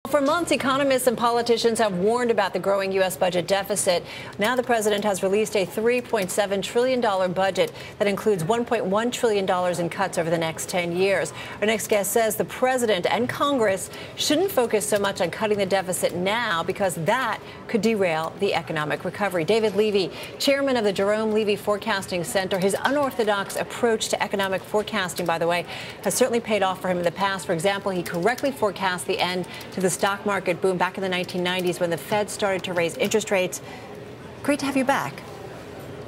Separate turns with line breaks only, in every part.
For months, economists and politicians have warned about the growing U.S. budget deficit. Now the president has released a $3.7 trillion budget that includes $1.1 trillion in cuts over the next 10 years. Our next guest says the president and Congress shouldn't focus so much on cutting the deficit now because that could derail the economic recovery. David Levy, chairman of the Jerome Levy Forecasting Center, his unorthodox approach to economic forecasting, by the way, has certainly paid off for him in the past. For example, he correctly forecast the end to the stock market boom back in the 1990s when the Fed started to raise interest rates. Great to have you back.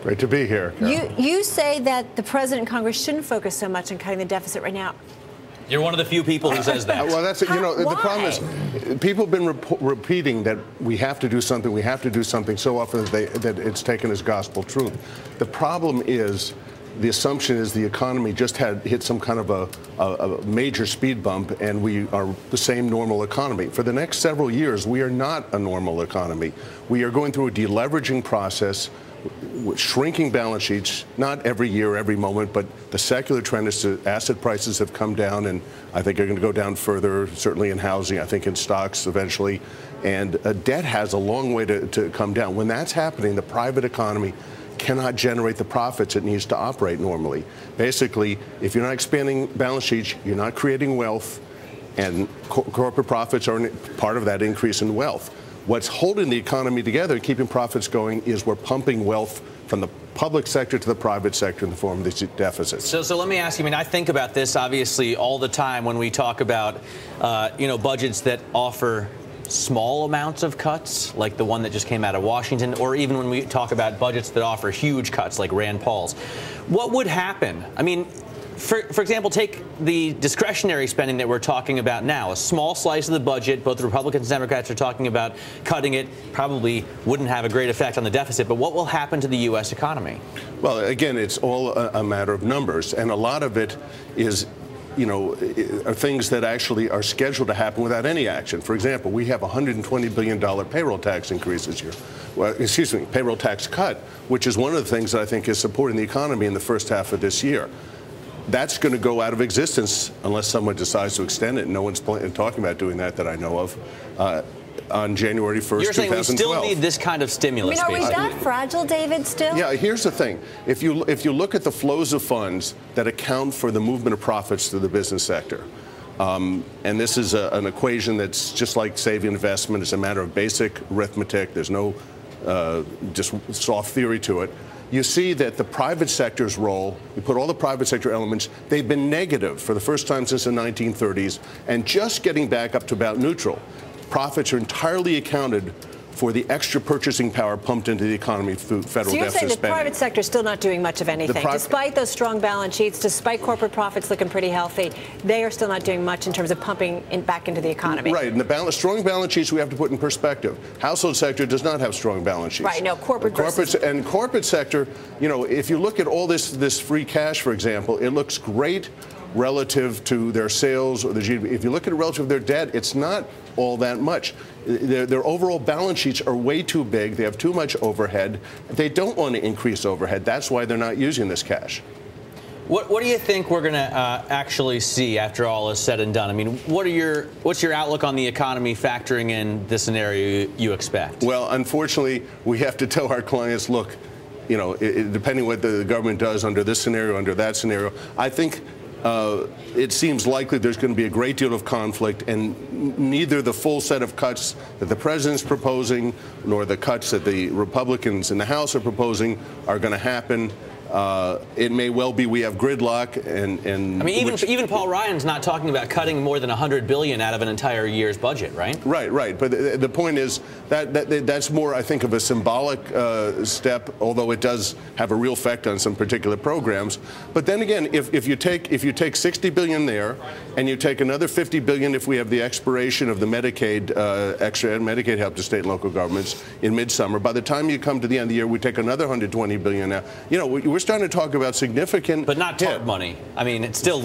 Great to be here.
You say that the president and Congress shouldn't focus so much on cutting the deficit right now.
You're one of the few people who says that.
Well, that's, the problem is people have been repeating that we have to do something so often that it's taken as gospel truth. The problem is the assumption is the economy just hit some kind of a major speed bump and we are the same normal economy. For the next several years, we are not a normal economy. We are going through a deleveraging process with shrinking balance sheets, not every year, every moment, but the secular trend is to asset prices have come down, and I think they're going to go down further, certainly in housing, I think in stocks eventually. And debt has a long way to come down. When that's happening, the private economy cannot generate the profits it needs to operate normally. Basically, if you're not expanding balance sheets, you're not creating wealth, and corporate profits are part of that increase in wealth. What's holding the economy together, keeping profits going, is we're pumping wealth from the public sector to the private sector in the form of these deficits.
So let me ask you, I think about this obviously all the time when we talk about, budgets that offer small amounts of cuts, like the one that just came out of Washington, or even when we talk about budgets that offer huge cuts, like Rand Paul's. What would happen? For example, take the discretionary spending that we're talking about now, a small slice of the budget. Both the Republicans and Democrats are talking about cutting it. Probably wouldn't have a great effect on the deficit. But what will happen to the U.S. economy?
Well, again, it's all a matter of numbers. And a lot of it is, are things that actually are scheduled to happen without any action. For example, we have a $120 billion payroll tax increase this year. Well, payroll tax cut, which is one of the things that I think is supporting the economy in the first half of this year. That's going to go out of existence unless someone decides to extend it. No one's talking about doing that I know of. On January 1st,
You're saying
2012.
we still need this kind of stimulus.
Are we that fragile, David, still?
Yeah, here's the thing. If you look at the flows of funds that account for the movement of profits through the business sector, and this is an equation that's just like saving investment. It's a matter of basic arithmetic. There's no just soft theory to it. You see that the private sector's role, you put all the private sector elements, they've been negative for the first time since the 1930s and just getting back up to about neutral. Profits are entirely accounted for the extra purchasing power pumped into the economy through federal deficit spending.
So you're saying the private sector is still not doing much of anything. Despite those strong balance sheets, despite corporate profits looking pretty healthy, they are still not doing much in terms of pumping back into the economy.
Right. And the strong balance sheets we have to put in perspective. Household sector does not have strong balance sheets.
Right. No, corporate
sector, if you look at all this free cash, for example, it looks great relative to their sales or the GDP. If you look at it relative to their debt, it's not all that much. Their overall balance sheets are way too big. They have too much overhead. They don't want to increase overhead. That's why they're not using this cash.
What do you think we're going to actually see after all is said and done? What's your outlook on the economy factoring in the scenario you expect?
Well, unfortunately, we have to tell our clients, look, depending what the government does under this scenario, under that scenario, I think it seems likely there's going to be a great deal of conflict, and neither the full set of cuts that the president's proposing nor the cuts that the Republicans in the House are proposing are going to happen. It may well be we have gridlock, and
even Paul Ryan's not talking about cutting more than $100 billion out of an entire year's budget, right?
Right. But the point is that's more, I think, of a symbolic step, although it does have a real effect on some particular programs. But then again, if you take $60 billion there, and you take another $50 billion if we have the expiration of the Medicaid extra Medicaid help to state and local governments in midsummer, by the time you come to the end of the year, we take another $120 billion now. We're starting to talk about significant,
but not TARP money. It's still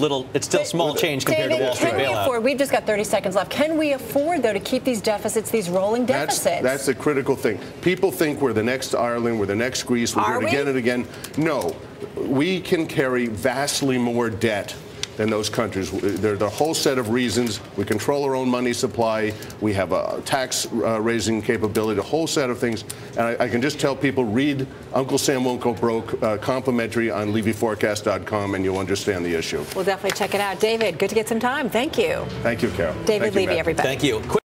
small change compared to Wall Street bailout.
We've just got 30 seconds left. Can we afford, though, to keep these deficits, these rolling deficits?
That's the critical thing. People think we're the next Ireland, we're the next Greece, we're going to get it again. No, we can carry vastly more debt than those countries. There's a whole set of reasons. We control our own money supply. We have a tax raising capability, a whole set of things. And I can just tell people, read Uncle Sam Won't Go Broke, complimentary on LevyForecast.com, and you'll understand the issue.
We'll definitely check it out. David, good to get some time. Thank you.
Thank you, Carol.
David Levy, everybody.
Thank you.